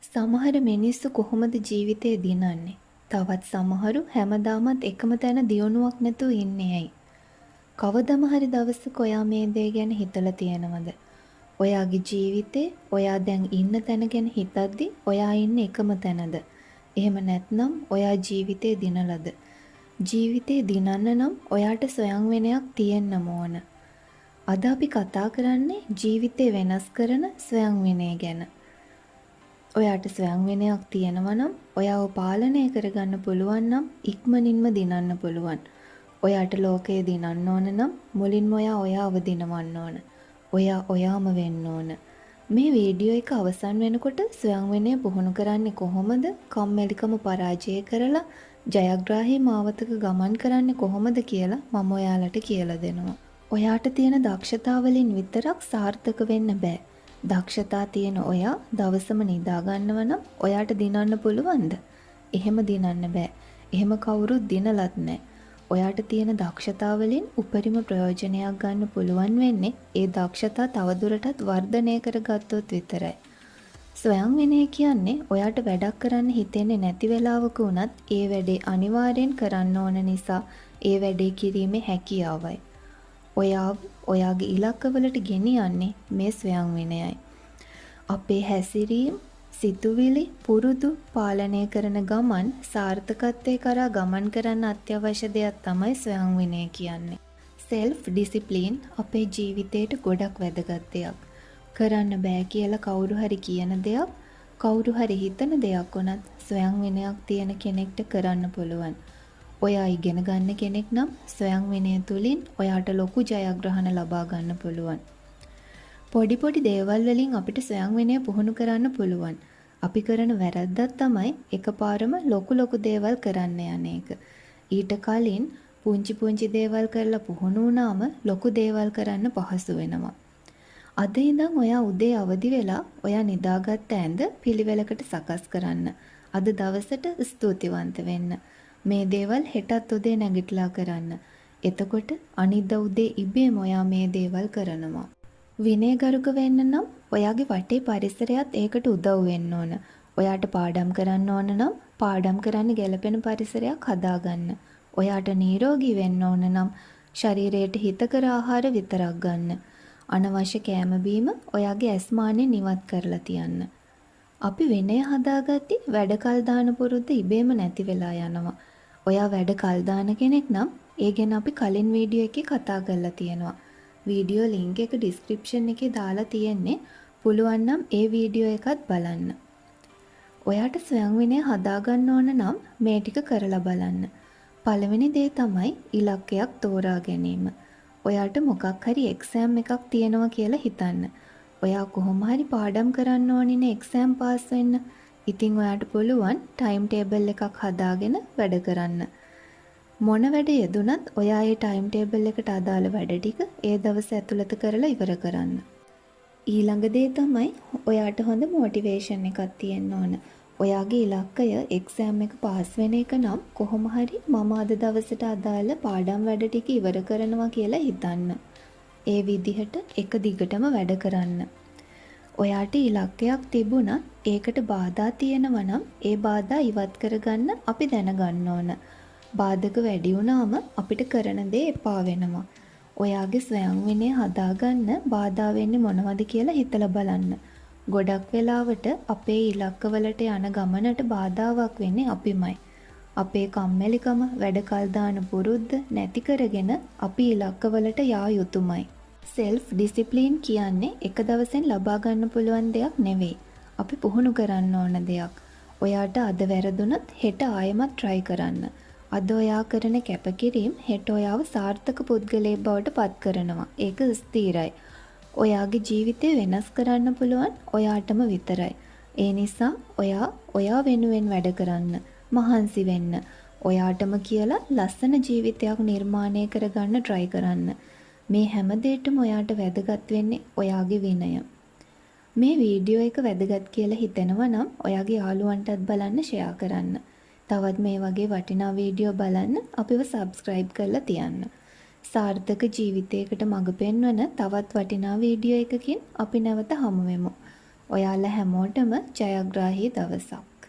සමහර මිනිස්සු කොහොමද ජීවිතේ දිනන්නේ? තවත් සමහරු හැමදාමත් එකම තැන දියුණුවක් නැතුව ඉන්නේ ඇයි? කවදම හරි දවසක ඔයා මේ දේ ගැන හිතලා තියෙනවද? ඔයාගේ ජීවිතේ ඔයා දැන් ඉන්න තැන ගැන හිතද්දි ඔයා ඉන්නේ එකම තැනද? එහෙම නැත්නම් ඔයා ජීවිතේ දිනලද? ජීවිතේ දිනන්න නම් ඔයාට ස්වයං විනයක් තියෙන්නම ඕන. අද අපි කතා කරන්නේ ජීවිතේ වෙනස් කරන ස්වයං විනය ගැන. ඔයාට ස්වයං විනයක් තියෙනවා නම් ඔයාව පාලනය කරගන්න පුළුවන් නම් ඉක්මනින්ම දිනන්න පුළුවන්. ඔයාට ලෝකය දිනන්න ඕන නම් මුලින්ම ඔයාව දිනවන්න ඕන. ඔයා ඔයාම වෙන්න ඕන. මේ වීඩියෝ එක අවසන් වෙනකොට ස්වයං විනය පුහුණු කරන්නේ කොහොමද? කම්මැලිකම පරාජය කරලා ජයග්‍රාහී මාවතක ගමන් කරන්නේ කොහොමද කියලා මම ඔයාලට කියලා දෙනවා. ඔයාට තියෙන දක්ෂතාවලින් විතරක් සාර්ථක වෙන්න බෑ. දක්ෂතා තියෙන ඔයා දවසම නිදා ගන්නව නම් ඔයාට දිනන්න පුළුවන්ද? එහෙම දිනන්න බෑ. එහෙම කවුරුත් දිනලත් නැහැ. ඔයාට තියෙන දක්ෂතාවලින් උපරිම ප්‍රයෝජනයක් ගන්න පුළුවන් වෙන්නේ ඒ දක්ෂතා තවදුරටත් වර්ධනය කරගත්තොත් විතරයි. ස්වයං විනය කියන්නේ ඔයාට වැඩක් කරන්න හිතෙන්නේ නැති වෙලාවක වුණත් ඒ වැඩේ අනිවාර්යෙන් කරන්න ඕන නිසා ඒ වැඩේ කිරීමේ හැකියාවයි. ඔයාගේ ඉලක්කවලට ගෙනියන්නේ මේ ස්වයං විනයයි. අපේ හැසිරීම්, සිතුවිලි, පුරුදු පාලනය කරන ගමන් සාර්ථකත්වයේ කරා ගමන් කරන්න අත්‍යවශ්‍ය දෙයක් තමයි ස්වයං විනය කියන්නේ. සෙල්ෆ් ඩිසිප්ලින් අපේ ජීවිතේට ගොඩක් වැදගත් දෙයක්. කරන්න බෑ කියලා කවුරු හරි කියන දෙයක්, කවුරු හරි හිතන දෙයක් වුණත් ස්වයං විනයක් තියෙන කෙනෙක්ට කරන්න පුළුවන්. ඔයා ඉගෙන ගන්න කෙනෙක් නම් ස්වයං විනය තුලින් ඔයාට ලොකු ජයග්‍රහණ ලබා ගන්න පුළුවන්. පොඩි පොඩි දේවල් වලින් අපිට ස්වයං විනය පුහුණු කරන්න පුළුවන්. අපි කරන වැරද්දක් තමයි එකපාරම ලොකු දේවල් කරන්න යන එක. ඊට කලින් පුංචි දේවල් කරලා පුහුණු වුණාම ලොකු දේවල් කරන්න පහසු වෙනවා. අද ඉඳන් ඔයා උදේ අවදි වෙලා ඔයා නිදාගත්ත ඇඳ පිළිවෙලකට සකස් කරන්න. අද දවසට ස්තුතිවන්ත වෙන්න. මේ දේවල් හෙටත් උදේ නැගිටලා කරන්න. එතකොට අනිද්දා උදේ ඉබේම ඔයා මේ දේවල් කරනවා. විනයගරුක වෙන්න නම් ඔයාගේ වටේ පරිසරයත් ඒකට උදව් වෙන්න ඕන. ඔයාට පාඩම් කරන්න ඕන නම් පාඩම් කරන්න ගැළපෙන පරිසරයක් හදාගන්න. ඔයාට නිරෝගී වෙන්න ඕන නම් ශරීරයට හිතකර ආහාර විතරක් ගන්න. අනවශ්‍ය කෑම බීම ඔයාගේ ඇස්මානෙන් ඉවත් කරලා තියන්න. අපි විනය හදාගatti වැඩ කල් දාන පුරුද්ද ඉබේම නැති වෙලා යනවා. ඔයා වැඩ කල් දාන කෙනෙක් නම් ඒ ගැන අපි කලින් වීඩියෝ එකේ කතා කරලා තියෙනවා. වීඩියෝ ලින්ක් එක ඩිස්ක්‍රිප්ෂන් එකේ දාලා තියෙන්නේ. පුළුවන් නම් ඒ වීඩියෝ එකත් බලන්න. ඔයාට ස්වයං විනය හදාගන්න ඕන නම් මේ ටික කරලා බලන්න. පළවෙනි දේ තමයි ඉලක්කයක් තෝරා ගැනීම. ඔයාට මොකක් හරි එක්සෑම් එකක් තියෙනවා කියලා හිතන්න. ඔයා කොහොම හරි පාඩම් කරන්න ඕනිනේ එක්සෑම් පාස් වෙන්න. ඉතින් ඔයාට පුළුවන් ටයිම් ටේබල් එකක් හදාගෙන වැඩ කරන්න. මොන වැඩ යෙදුනත් ඔයා ඒ ටයිම් ටේබල් එකට අදාළ වැඩ ටික ඒ දවස් ඇතුළත කරලා ඉවර කරන්න. ඊළඟ දේ තමයි ඔයාට හොඳ මොටිවේෂන් එකක් තියෙන්න ඕන. ඔයාගේ ඉලක්කය එක්සෑම් එක පාස් වෙන එක නම් කොහොම හරි මම අද දවසට අදාළ පාඩම් වැඩ ටික ඉවර කරනවා කියලා හිතන්න. ඒ විදිහට එක දිගටම වැඩ කරන්න. ඔයාට ඉලක්කයක් තිබුණත් ඒකට බාධා තියෙනවා නම් ඒ බාධා ඉවත් කරගන්න අපි දැනගන්න ඕන. බාධක වැඩි වුණාම අපිට කරන දේ එපා වෙනවා. ඔයාගේ ස්වයං විනය හදාගන්න බාධා වෙන්නේ මොනවද කියලා හිතලා බලන්න. ගොඩක් වෙලාවට අපේ ඉලක්කවලට යන ගමනට බාධාවක් වෙන්නේ අපිමයි. අපේ කම්මැලිකම වැඩ කල් දාන පුරුද්ද නැති කරගෙන අපි ඉලක්කවලට යා යුතුමයි. සෙල්ෆ් ඩිසිප්ලින් කියන්නේ එක දවසෙන් ලබා ගන්න පුළුවන් දෙයක් නෙවෙයි. අපි පුහුණු කරන්න ඕන දෙයක්. ඔයාට අද වැරදුනත් හෙට ආයෙමත් try කරන්න. අද ඔයා කරන කැපකිරීම හෙට ඔයාව සාර්ථක පුද්ගලයෙක් බවට පත් කරනවා. ඒක ස්ථිරයි. ඔයාගේ ජීවිතය වෙනස් කරන්න පුළුවන් ඔයාටම විතරයි. ඒ නිසා ඔයා වෙනුවෙන් වැඩ කරන්න. මහන්සි වෙන්න. ඔයාටම කියලා ලස්සන ජීවිතයක් නිර්මාණය කරගන්න try කරන්න. මේ හැම දෙයකටම ඔයාට වැදගත් වෙන්නේ ඔයාගේ විනය. මේ වීඩියෝ එක වැදගත් කියලා හිතෙනවා නම් ඔයාගේ යාළුවන්ටත් බලන්න ෂෙයා කරන්න. තවත් මේ වගේ වටිනා වීඩියෝ බලන්න අපිව subscribe කරලා තියන්න. සාර්ථක ජීවිතයකට මඟ පෙන්වන තවත් වටිනා වීඩියෝ එකකින් අපි නැවත හමු වෙමු. ඔයාලා හැමෝටම ජයග්‍රාහී දවසක්.